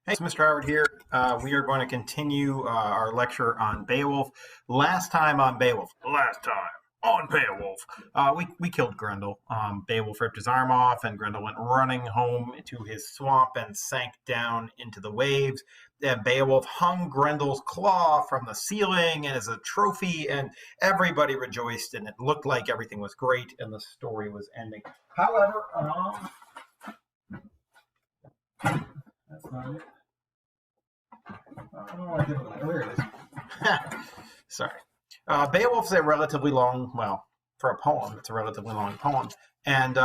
Hey, it's Mr. Howard here. We are going to continue our lecture on Beowulf. Last time on Beowulf, we killed Grendel. Beowulf ripped his arm off, and Grendel went running home to his swamp and sank down into the waves. And Beowulf hung Grendel's claw from the ceiling as a trophy, and everybody rejoiced, and it looked like everything was great, and the story was ending. However, that's not it. Where it is. Sorry. Beowulf's a relatively long, well, for a poem, it's a relatively long poem. And,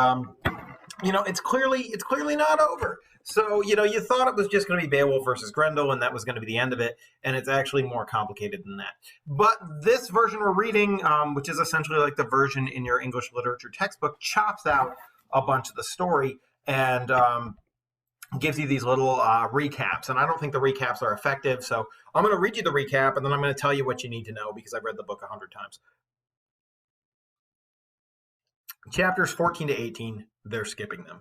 it's clearly not over. So, you thought it was just going to be Beowulf versus Grendel, and that was going to be the end of it. And it's actually more complicated than that. But this version we're reading, which is essentially like the version in your English literature textbook, chops out a bunch of the story and gives you these little recaps. And I don't think the recaps are effective. So I'm going to read you the recap, and then I'm going to tell you what you need to know because I've read the book 100 times. Chapters 14 to 18, they're skipping them.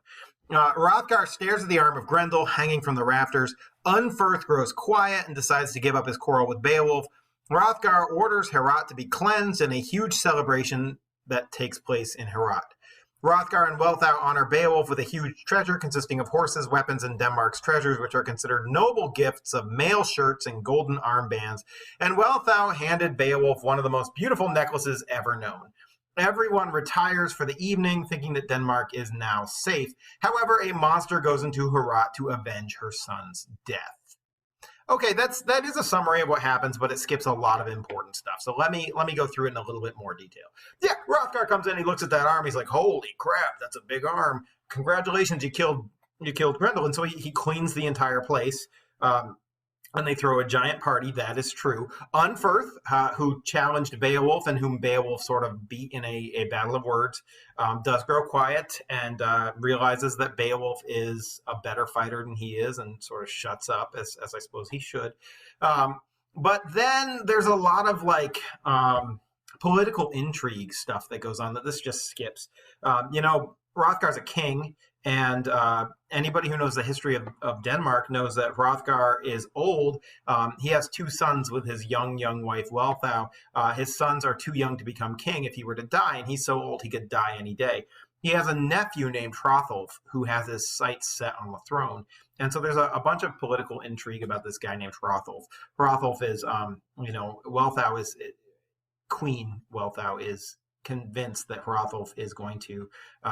Hrothgar stares at the arm of Grendel hanging from the rafters. Unferth grows quiet and decides to give up his quarrel with Beowulf. Hrothgar orders Heorot to be cleansed in a huge celebration that takes place in Heorot. Hrothgar and Wealhtheow honor Beowulf with a huge treasure consisting of horses, weapons, and Denmark's treasures, which are considered noble gifts of mail shirts and golden armbands. And Wealhtheow handed Beowulf one of the most beautiful necklaces ever known. Everyone retires for the evening, thinking that Denmark is now safe. However, a monster goes into Heorot to avenge her son's death. Okay, that is a summary of what happens, but it skips a lot of important stuff. So let me go through it in a little bit more detail. Yeah, Hrothgar comes in, he looks at that arm, he's like, "Holy crap, that's a big arm! Congratulations, you killed Grendel." And so he cleans the entire place. And they throw a giant party, that is true. Unferth, who challenged Beowulf and whom Beowulf sort of beat in a battle of words, does grow quiet and realizes that Beowulf is a better fighter than he is and sort of shuts up, as I suppose he should. But then there's a lot of political intrigue stuff that goes on that this just skips. Hrothgar's a king. And anybody who knows the history of Denmark knows that Hrothgar is old. He has two sons with his young wife, Wealhtheow. His sons are too young to become king if he were to die, and he's so old he could die any day. He has a nephew named Hrothulf who has his sights set on the throne. And so there's a bunch of political intrigue about this guy named Hrothulf. Hrothulf is, Wealhtheow is, Queen Wealhtheow is convinced that Hrothulf is going to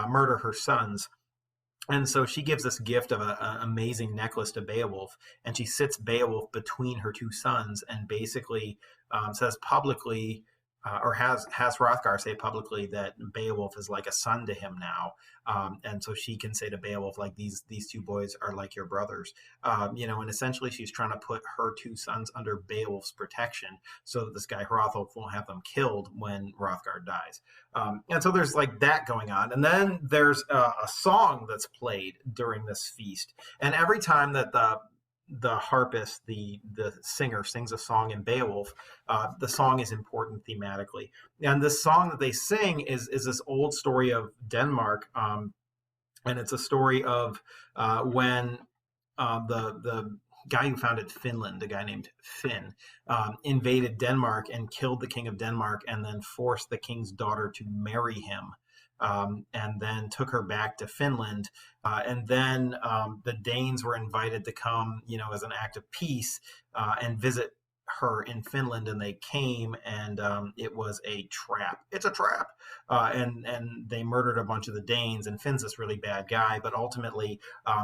murder her sons. And so she gives this gift of an amazing necklace to Beowulf, and she sits Beowulf between her two sons and basically says publicly, or has Hrothgar say publicly that Beowulf is like a son to him now. And so she can say to Beowulf, like, these two boys are like your brothers. And essentially she's trying to put her two sons under Beowulf's protection so that this guy Hrothulf won't have them killed when Hrothgar dies. And so there's like that going on. And then there's a song that's played during this feast. And every time that the harpist, the singer, sings a song in Beowulf, the song is important thematically. And this song that they sing is this old story of Denmark, and it's a story of when the guy who founded Finland, a guy named Finn, invaded Denmark and killed the king of Denmark and then forced the king's daughter to marry him. And then took her back to Finland. And then the Danes were invited to come, as an act of peace and visit her in Finland. And they came, and it was a trap. It's a trap. And they murdered a bunch of the Danes. And Finn's this really bad guy. But ultimately,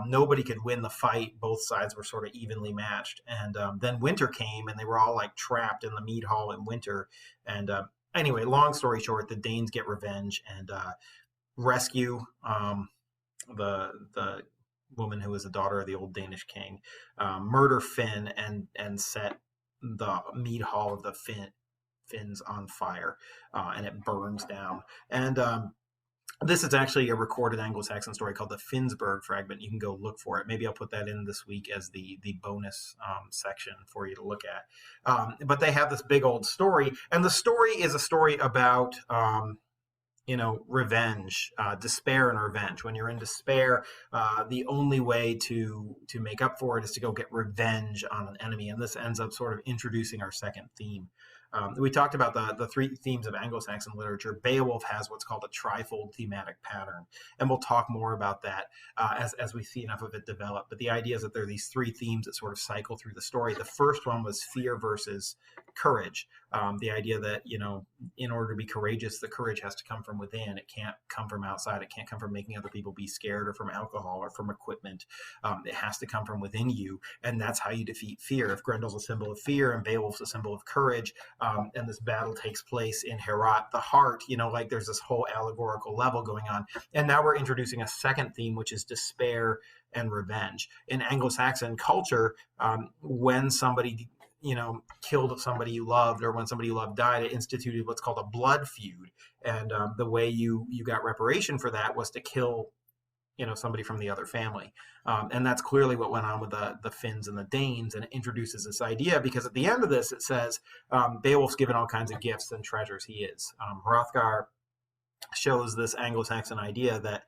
nobody could win the fight. Both sides were sort of evenly matched. And then winter came, and they were all like trapped in the mead hall in winter. And anyway, long story short, the Danes get revenge and rescue the woman who was the daughter of the old Danish king, murder Finn, and set the mead hall of the Finns on fire, and it burns down. And this is actually a recorded Anglo-Saxon story called the Finnsburg Fragment. You can go look for it. Maybe I'll put that in this week as the bonus section for you to look at. But they have this big old story, and the story is a story about revenge, despair and revenge. When you're in despair, the only way to make up for it is to go get revenge on an enemy. And this ends up sort of introducing our second theme. We talked about the three themes of Anglo-Saxon literature. Beowulf has what's called a trifold thematic pattern, and we'll talk more about that as we see enough of it develop. But the idea is that there are these three themes that sort of cycle through the story. The first one was fear versus courage. The idea that, in order to be courageous, the courage has to come from within. It can't come from outside. It can't come from making other people be scared or from alcohol or from equipment. It has to come from within you, and that's how you defeat fear. If Grendel's a symbol of fear and Beowulf's a symbol of courage, and this battle takes place in Herat, the heart, there's this whole allegorical level going on. And now we're introducing a second theme, which is despair and revenge. In Anglo-Saxon culture, when somebody killed somebody you loved, or when somebody you loved died, it instituted what's called a blood feud. And the way you got reparation for that was to kill somebody from the other family. And that's clearly what went on with the Finns and the Danes, and it introduces this idea, because at the end of this it says Beowulf's given all kinds of gifts and treasures. He is. Hrothgar shows this Anglo-Saxon idea that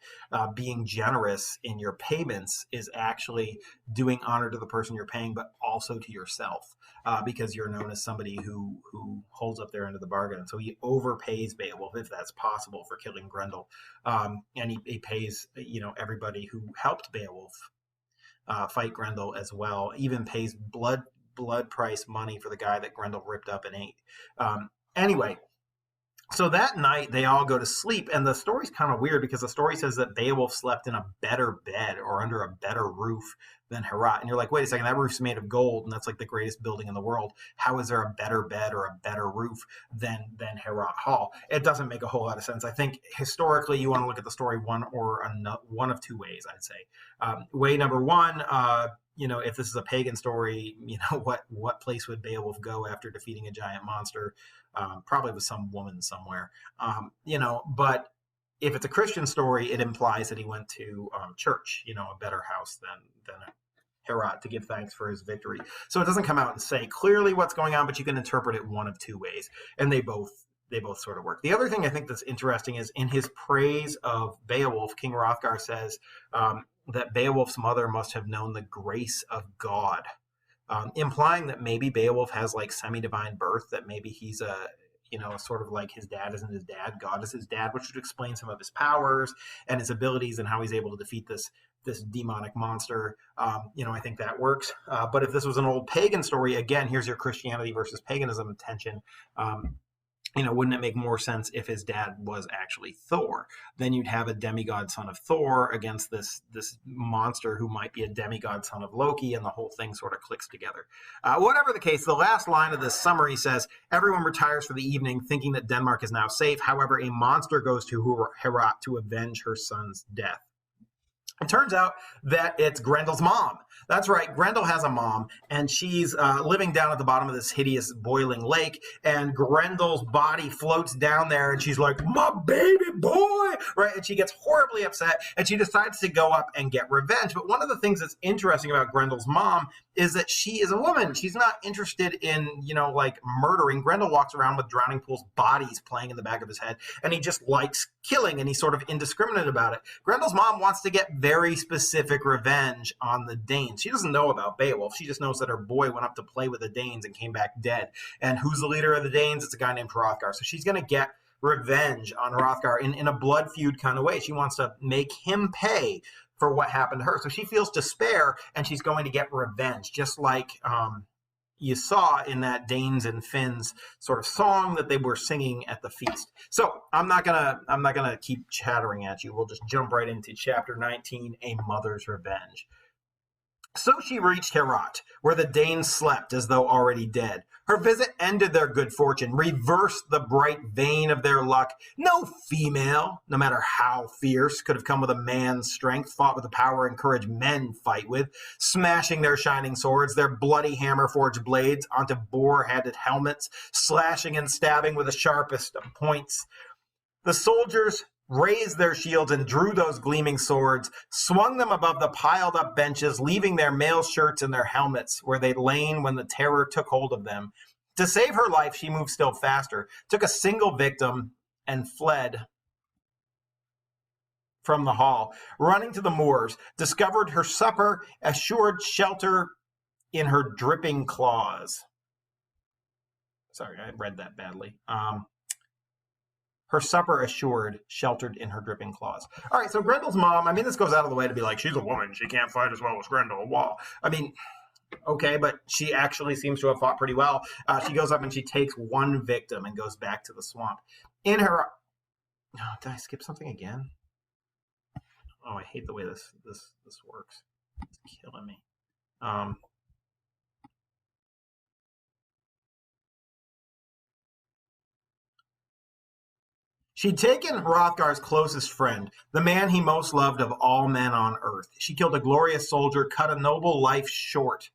being generous in your payments is actually doing honor to the person you're paying, but also to yourself, because you're known as somebody who holds up their end of the bargain. And so he overpays Beowulf, if that's possible, for killing Grendel, and he pays everybody who helped Beowulf fight Grendel as well. Even pays blood price money for the guy that Grendel ripped up and ate. Anyway. So that night, they all go to sleep, and the story's kind of weird, because the story says that Beowulf slept in a better bed or under a better roof than Herat. And you're like, wait a second, that roof's made of gold, and that's like the greatest building in the world. How is there a better bed or a better roof than Herat Hall? It doesn't make a whole lot of sense. I think historically, you want to look at the story one of two ways, I'd say. Way number one, if this is a pagan story, what place would Beowulf go after defeating a giant monster? Probably with some woman somewhere, but if it's a Christian story, it implies that he went to church, a better house than Herat, to give thanks for his victory. So it doesn't come out and say clearly what's going on, but you can interpret it one of two ways, and they both sort of work. The other thing I think that's interesting is, in his praise of Beowulf, King Hrothgar says that Beowulf's mother must have known the grace of God. Implying that maybe Beowulf has like semi-divine birth, that maybe he's sort of like his dad isn't his dad, God is his dad, which would explain some of his powers and his abilities and how he's able to defeat this demonic monster. I think that works. But if this was an old pagan story, again, here's your Christianity versus paganism tension. Wouldn't it make more sense if his dad was actually Thor? Then you'd have a demigod son of Thor against this monster who might be a demigod son of Loki, and the whole thing sort of clicks together. Whatever the case, the last line of this summary says, everyone retires for the evening, thinking that Denmark is now safe. However, a monster goes to Herat to avenge her son's death. It turns out that it's Grendel's mom. That's right, Grendel has a mom, and she's living down at the bottom of this hideous boiling lake, and Grendel's body floats down there, and she's like, my baby boy, right? And she gets horribly upset, and she decides to go up and get revenge. But one of the things that's interesting about Grendel's mom is that she is a woman. She's not interested in, murdering. Grendel walks around with Drowning Pool's bodies playing in the back of his head, and he just likes killing, and he's sort of indiscriminate about it. Grendel's mom wants to get very specific revenge on the Danes. She doesn't know about Beowulf. She just knows that her boy went up to play with the Danes and came back dead. And who's the leader of the Danes? It's a guy named Hrothgar. So she's going to get revenge on Hrothgar in a blood feud kind of way. She wants to make him pay for what happened to her. So she feels despair, and she's going to get revenge, just like you saw in that Danes and Finns sort of song that they were singing at the feast. So I'm not gonna keep chattering at you. We'll just jump right into chapter 19, A Mother's Revenge. So she reached Herat, where the Danes slept as though already dead. Her visit ended their good fortune, reversed the bright vein of their luck. No female, no matter how fierce, could have come with a man's strength, fought with the power and courage men fight with, smashing their shining swords, their bloody hammer-forged blades onto boar-headed helmets, slashing and stabbing with the sharpest of points. The soldiers raised their shields and drew those gleaming swords, swung them above the piled-up benches, leaving their mail shirts and their helmets where they'd lain when the terror took hold of them. To save her life, she moved still faster, took a single victim, and fled from the hall, running to the moors, discovered her supper, assured shelter in her dripping claws. Sorry, I read that badly. Her supper assured, sheltered in her dripping claws. All right, so Grendel's mom, I mean, this goes out of the way to be like, she's a woman. She can't fight as well as Grendel. Wow. I mean, okay, but she actually seems to have fought pretty well. She goes up and she takes one victim and goes back to the swamp. In her... Oh, did I skip something again? Oh, I hate the way this works. It's killing me. She'd taken Hrothgar's closest friend, the man he most loved of all men on earth. She killed a glorious soldier, cut a noble life short.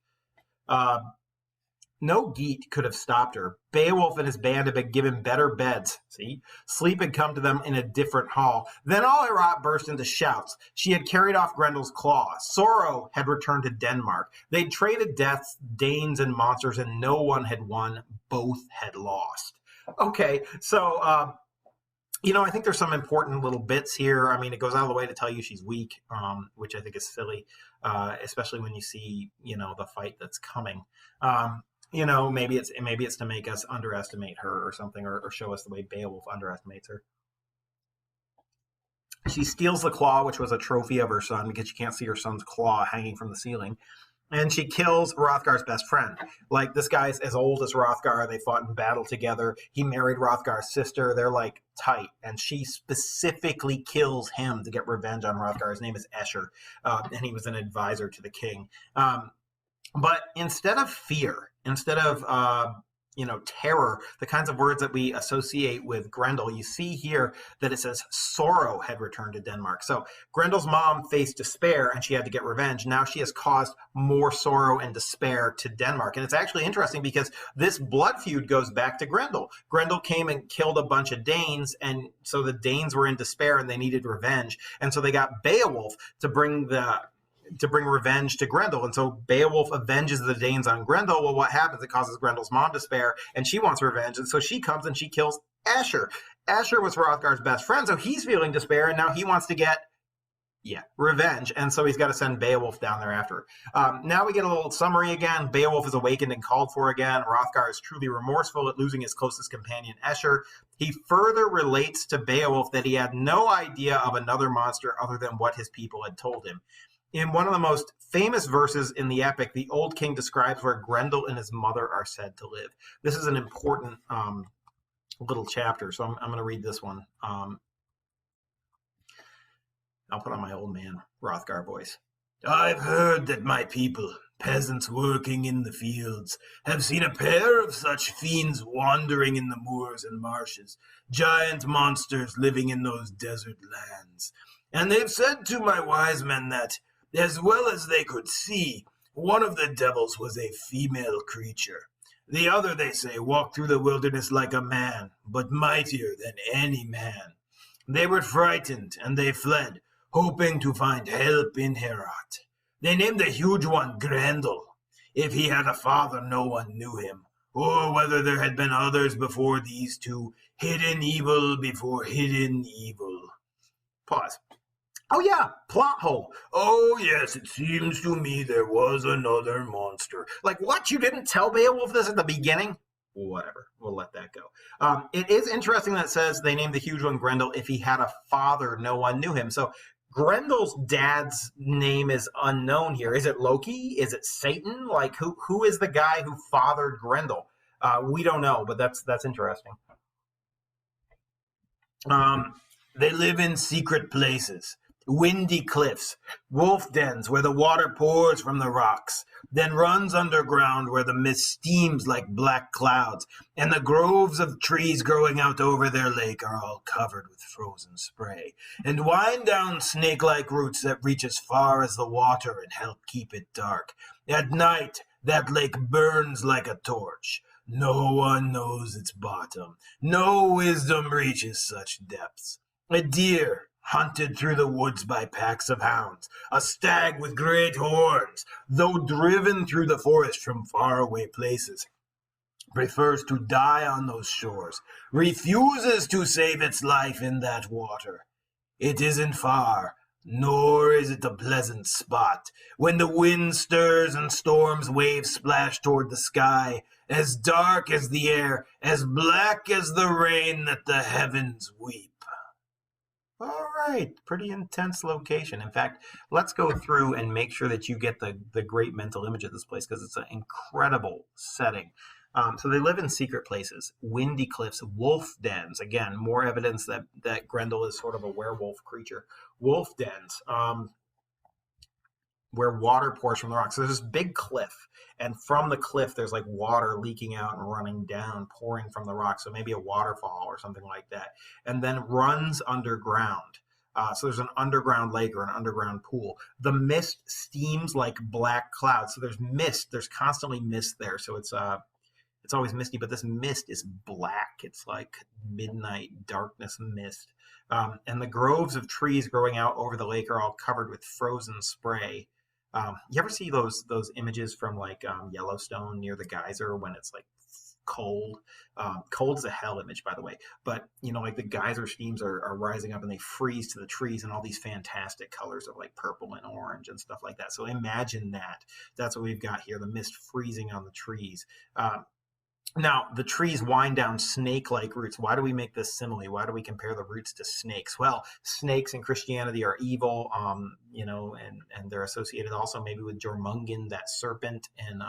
No Geat could have stopped her. Beowulf and his band had been given better beds. See? Sleep had come to them in a different hall. Then all Heorot burst into shouts. She had carried off Grendel's claw. Sorrow had returned to Denmark. They'd traded deaths, Danes, and monsters, and no one had won. Both had lost. Okay, so... I think there's some important little bits here. I mean, it goes out of the way to tell you she's weak, which I think is silly, especially when you see, the fight that's coming. Maybe it's to make us underestimate her or something, or show us the way Beowulf underestimates her. She steals the claw, which was a trophy of her son, because she can't see her son's claw hanging from the ceiling. And she kills Hrothgar's best friend. Like, this guy's as old as Hrothgar. They fought in battle together. He married Hrothgar's sister. They're, like, tight. And she specifically kills him to get revenge on Hrothgar. His name is Escher, and he was an advisor to the king. But instead of fear, instead of terror, the kinds of words that we associate with Grendel, you see here that it says sorrow had returned to Denmark. So Grendel's mom faced despair and she had to get revenge. Now she has caused more sorrow and despair to Denmark. And it's actually interesting because this blood feud goes back to Grendel. Grendel came and killed a bunch of Danes, and so the Danes were in despair and they needed revenge. And so they got Beowulf to bring revenge to Grendel. And so Beowulf avenges the Danes on Grendel. Well, what happens? It causes Grendel's mom despair, and she wants revenge. And so she comes and she kills Escher. Escher was Hrothgar's best friend, so he's feeling despair, and now he wants to get, revenge. And so he's got to send Beowulf down there after. Now we get a little summary again. Beowulf is awakened and called for again. Hrothgar is truly remorseful at losing his closest companion, Escher. He further relates to Beowulf that he had no idea of another monster other than what his people had told him. In one of the most famous verses in the epic, the old king describes where Grendel and his mother are said to live. This is an important little chapter, so I'm going to read this one. I'll put on my old man Hrothgar voice. I've heard that my people, peasants working in the fields, have seen a pair of such fiends wandering in the moors and marshes, giant monsters living in those desert lands. And they've said to my wise men that, as well as they could see, one of the devils was a female creature. The other, they say, walked through the wilderness like a man, but mightier than any man. They were frightened, and they fled, hoping to find help in Heorot. They named the huge one Grendel. If he had a father, no one knew him, or whether there had been others before these two, hidden evil before hidden evil. Pause. Oh, yeah, plot hole. Oh, yes, it seems to me there was another monster. Like, what? You didn't tell Beowulf this at the beginning? Whatever. We'll let that go. It is interesting that it says they named the huge one Grendel. If he had a father, no one knew him. So Grendel's dad's name is unknown here. Is it Loki? Is it Satan? Like, who is the guy who fathered Grendel? We don't know, but that's interesting. They live in secret places. Windy cliffs, wolf dens where the water pours from the rocks, then runs underground where the mist steams like black clouds, and the groves of trees growing out over their lake are all covered with frozen spray, and wind down snake-like roots that reach as far as the water and help keep it dark. At night, that lake burns like a torch. No one knows its bottom. No wisdom reaches such depths. A deer, hunted through the woods by packs of hounds, a stag with great horns, though driven through the forest from faraway places, prefers to die on those shores, refuses to save its life in that water. It isn't far, nor is it a pleasant spot. When the wind stirs and storms waves splash toward the sky, as dark as the air, as black as the rain that the heavens weep. All right, pretty intense location. In fact, let's go through and make sure that you get the great mental image of this place because it's an incredible setting. So they live in secret places, windy cliffs, wolf dens. Again, more evidence that Grendel is sort of a werewolf creature. Wolf dens, where water pours from the rocks. So there's this big cliff, and from the cliff, there's like water leaking out and running down, pouring from the rock. So maybe a waterfall or something like that, and then runs underground. So there's an underground lake or an underground pool. The mist steams like black clouds. So there's mist. There's constantly mist there. So it's always misty, but this mist is black. It's like midnight darkness mist. And the groves of trees growing out over the lake are all covered with frozen spray. You ever see those images from like Yellowstone near the geyser when it's like cold? Cold is a hell image, by the way. But you know, like the geyser steams are rising up and they freeze to the trees and all these fantastic colors of like purple and orange and stuff like that. So imagine that. That's what we've got here: the mist freezing on the trees. Now, the trees wind down snake-like roots. Why do we make this simile? Why do we compare the roots to snakes? Well, snakes in Christianity are evil, you know, and they're associated also maybe with Jormungand, that serpent, and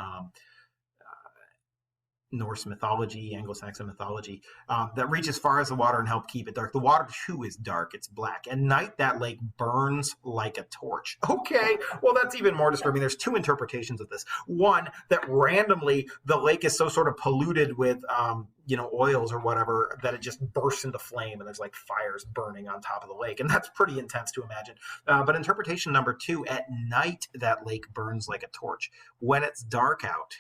Norse mythology, Anglo-Saxon mythology, that reach as far as the water and help keep it dark. The water, too, is dark. It's black. At night, that lake burns like a torch. Okay, well, that's even more disturbing. There's two interpretations of this. One, that randomly the lake is so sort of polluted with, you know, oils or whatever, that it just bursts into flame and there's like fires burning on top of the lake. And that's pretty intense to imagine. But interpretation number two, at night, that lake burns like a torch. When it's dark out,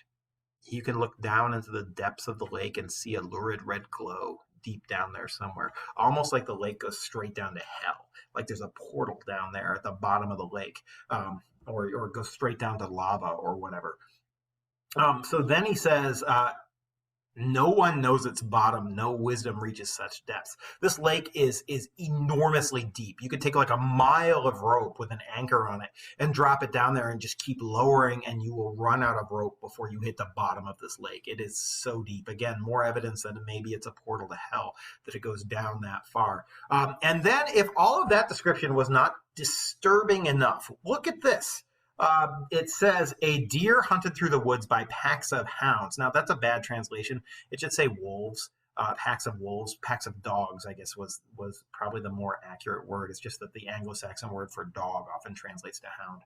you can look down into the depths of the lake and see a lurid red glow deep down there somewhere, almost like the lake goes straight down to hell. Like there's a portal down there at the bottom of the lake, or goes straight down to lava or whatever. So then he says, no one knows its bottom. No wisdom reaches such depths. This lake is enormously deep. You could take like a mile of rope with an anchor on it and drop it down there and just keep lowering, and you will run out of rope before you hit the bottom of this lake. It is so deep. Again, more evidence that maybe it's a portal to hell, that it goes down that far. And then if all of that description was not disturbing enough, look at this. It says a deer hunted through the woods by packs of hounds. Now that's a bad translation. It should say wolves, packs of wolves, packs of dogs, I guess was probably the more accurate word. It's just that the Anglo-Saxon word for dog often translates to hound.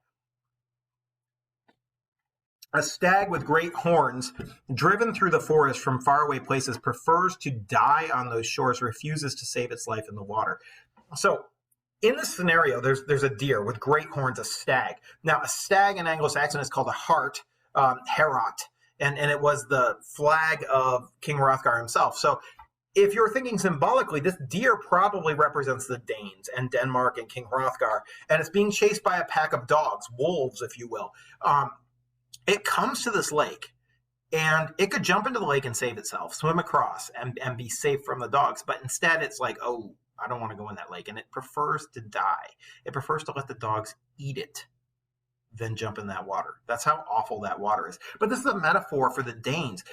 A stag with great horns, driven through the forest from faraway places, prefers to die on those shores, refuses to save its life in the water. So in this scenario, there's a deer with great horns, a stag. Now, a stag in Anglo-Saxon is called a hart, herot, and it was the flag of King Hrothgar himself. So if you're thinking symbolically, this deer probably represents the Danes and Denmark and King Hrothgar, and it's being chased by a pack of dogs, wolves, if you will. It comes to this lake, and it could jump into the lake and save itself, swim across, and be safe from the dogs. But instead, it's like, oh, I don't want to go in that lake. And it prefers to die. It prefers to let the dogs eat it than jump in that water. That's how awful that water is. But this is a metaphor for the Danes.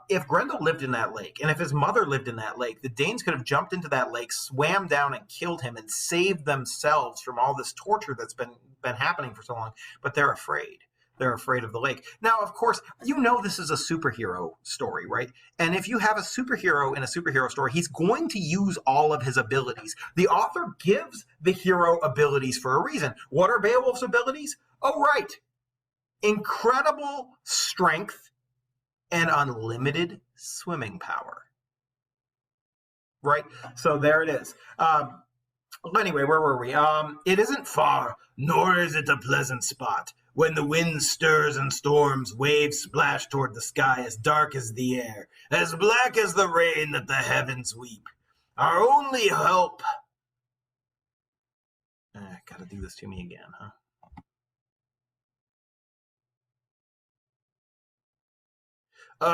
If Grendel lived in that lake, and if his mother lived in that lake, the Danes could have jumped into that lake, swam down and killed him and saved themselves from all this torture that's been happening for so long. But they're afraid. They're afraid of the lake. Now, of course, you know this is a superhero story, right? And if you have a superhero in a superhero story, he's going to use all of his abilities. The author gives the hero abilities for a reason. What are Beowulf's abilities? Oh, right. Incredible strength and unlimited swimming power. Right? So there it is. Anyway, where were we? It isn't far, nor is it a pleasant spot. When the wind stirs and storms, waves splash toward the sky, as dark as the air, as black as the rain that the heavens weep. Our only hope... Gotta do this to me again, huh?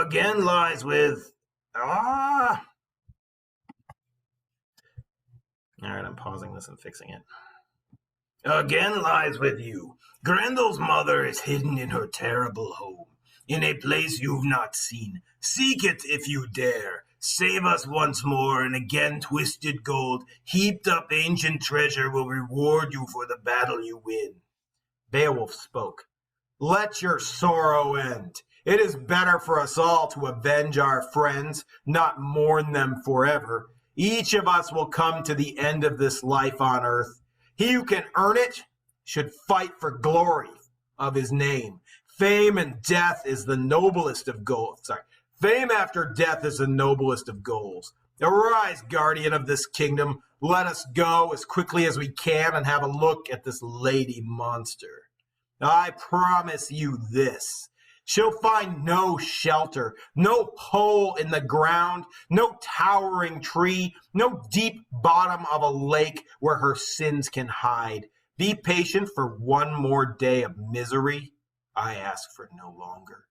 Again lies with... All right, I'm pausing this and fixing it. Again lies with you. Grendel's mother is hidden in her terrible home, in a place you've not seen. Seek it if you dare. Save us once more, and again twisted gold, heaped up ancient treasure will reward you for the battle you win. Beowulf spoke. Let your sorrow end. It is better for us all to avenge our friends, not mourn them forever. Each of us will come to the end of this life on earth. He who can earn it should fight for glory of his name. Fame and death is the noblest of goals. Fame after death is the noblest of goals. Arise, guardian of this kingdom. Let us go as quickly as we can and have a look at this lady monster. I promise you this. She'll find no shelter, no hole in the ground, no towering tree, no deep bottom of a lake where her sins can hide. Be patient for one more day of misery. I ask for no longer.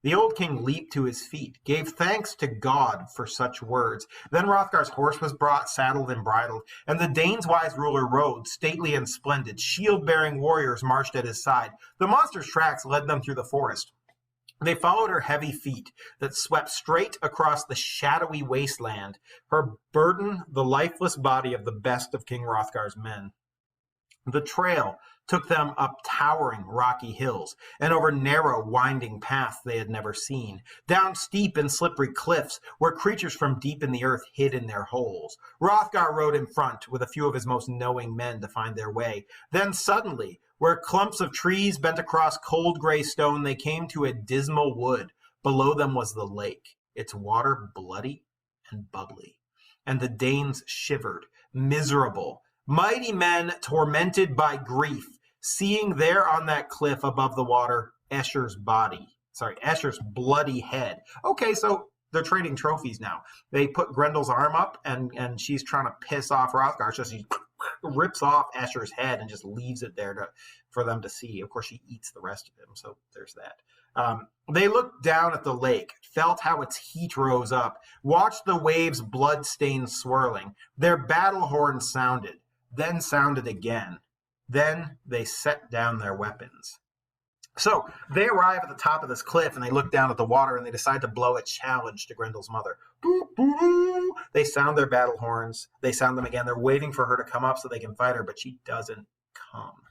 The old king leaped to his feet, gave thanks to God for such words. Then Hrothgar's horse was brought, saddled and bridled, and the Danes' wise ruler rode, stately and splendid. Shield-bearing warriors marched at his side. The monster's tracks led them through the forest. They followed her heavy feet that swept straight across the shadowy wasteland, her burden the lifeless body of the best of King Hrothgar's men. The trail took them up towering rocky hills and over narrow winding paths they had never seen, down steep and slippery cliffs where creatures from deep in the earth hid in their holes. Hrothgar rode in front with a few of his most knowing men to find their way. Then suddenly, where clumps of trees bent across cold gray stone, they came to a dismal wood. Below them was the lake, its water bloody and bubbly. And the Danes shivered, miserable, mighty men tormented by grief, seeing there on that cliff above the water Escher's bloody head. Okay, so they're trading trophies now. They put Grendel's arm up, and she's trying to piss off Hrothgar, so she rips off Escher's head and just leaves it there for them to see. Of course, she eats the rest of him, so there's that. They looked down at the lake, felt how its heat rose up, watched the waves blood-stained swirling. Their battle horns sounded, then sounded again. Then they set down their weapons. So they arrive at the top of this cliff and they look down at the water and they decide to blow a challenge to Grendel's mother. Boo, boo. They sound their battle horns. They sound them again. They're waiting for her to come up so they can fight her, but she doesn't come.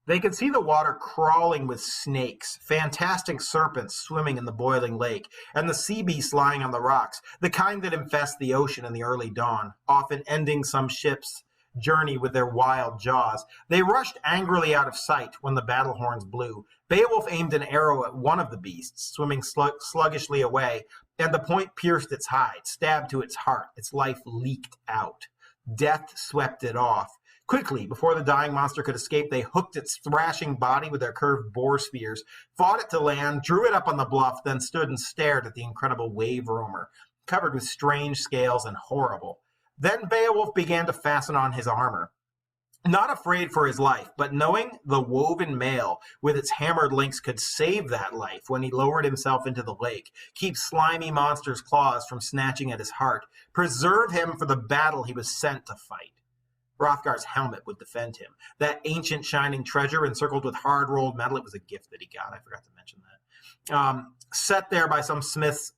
They can see the water crawling with snakes, fantastic serpents swimming in the boiling lake, and the sea beasts lying on the rocks, the kind that infest the ocean in the early dawn, often ending some ship's journey with their wild jaws. They rushed angrily out of sight when the battle horns blew. Beowulf aimed an arrow at one of the beasts, swimming sluggishly away, and the point pierced its hide, stabbed to its heart. Its life leaked out. Death swept it off. Quickly, before the dying monster could escape, they hooked its thrashing body with their curved boar spears, fought it to land, drew it up on the bluff, then stood and stared at the incredible wave roamer, covered with strange scales and horrible. Then Beowulf began to fasten on his armor, not afraid for his life, but knowing the woven mail with its hammered links could save that life when he lowered himself into the lake, keep slimy monsters' claws from snatching at his heart, preserve him for the battle he was sent to fight. Hrothgar's helmet would defend him. That ancient shining treasure encircled with hard-rolled metal, it was a gift that he got, I forgot to mention that, set there by some smith's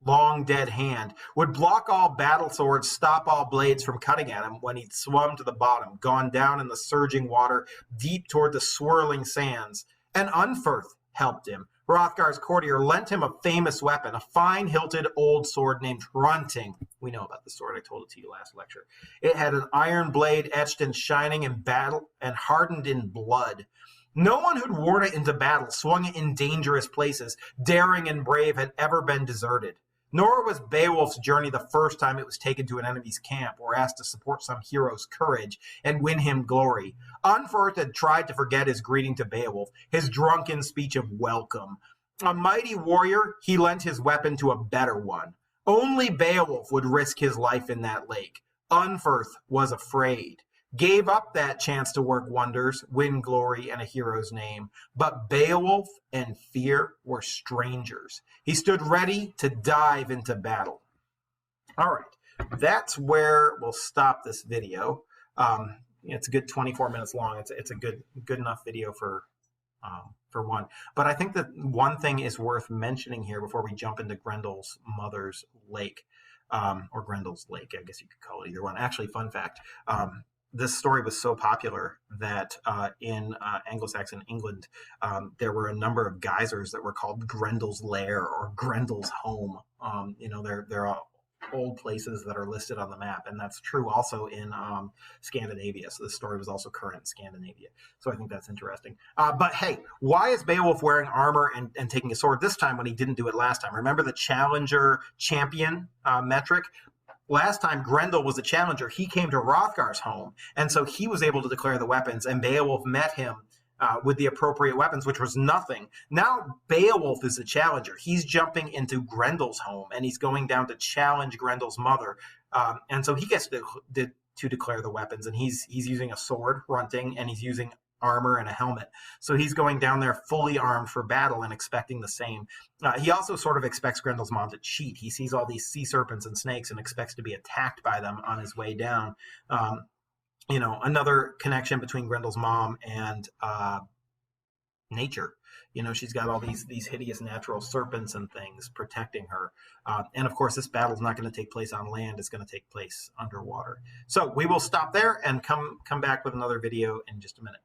long dead hand, would block all battle swords, stop all blades from cutting at him when he'd swum to the bottom, gone down in the surging water, deep toward the swirling sands. And Unferth helped him. Hrothgar's courtier lent him a famous weapon, a fine-hilted old sword named Hrunting. We know about the sword, I told it to you last lecture. It had an iron blade etched and shining in battle and hardened in blood. No one who'd worn it into battle, swung it in dangerous places, daring and brave, had ever been deserted. Nor was Beowulf's journey the first time it was taken to an enemy's camp or asked to support some hero's courage and win him glory. Unferth had tried to forget his greeting to Beowulf, his drunken speech of welcome. A mighty warrior, he lent his weapon to a better one. Only Beowulf would risk his life in that lake. Unferth was afraid, gave up that chance to work wonders, win glory and a hero's name. But Beowulf and fear were strangers. He stood ready to dive into battle. All right, that's where we'll stop this video. It's a good 24 minutes long. It's a good enough video for one. But I think that one thing is worth mentioning here before we jump into Grendel's mother's lake, or Grendel's lake, I guess you could call it either one. Actually, fun fact, this story was so popular that in Anglo-Saxon England, there were a number of geysers that were called Grendel's Lair or Grendel's home. They're old places that are listed on the map, and that's true also in Scandinavia. So this story was also current in Scandinavia. So I think that's interesting. But hey, why is Beowulf wearing armor and taking a sword this time when he didn't do it last time? Remember the challenger champion metric? Last time Grendel was a challenger, he came to Hrothgar's home, and so he was able to declare the weapons, and Beowulf met him with the appropriate weapons, which was nothing. Now Beowulf is the challenger. He's jumping into Grendel's home, and he's going down to challenge Grendel's mother, and so he gets to declare the weapons, and he's using a sword, Runting, and he's using armor and a helmet. So he's going down there fully armed for battle and expecting the same. He also sort of expects Grendel's mom to cheat. He sees all these sea serpents and snakes and expects to be attacked by them on his way down. Another connection between Grendel's mom and nature. She's got all these hideous natural serpents and things protecting her. And of course, this battle's not going to take place on land. It's going to take place underwater. So we will stop there and come back with another video in just a minute.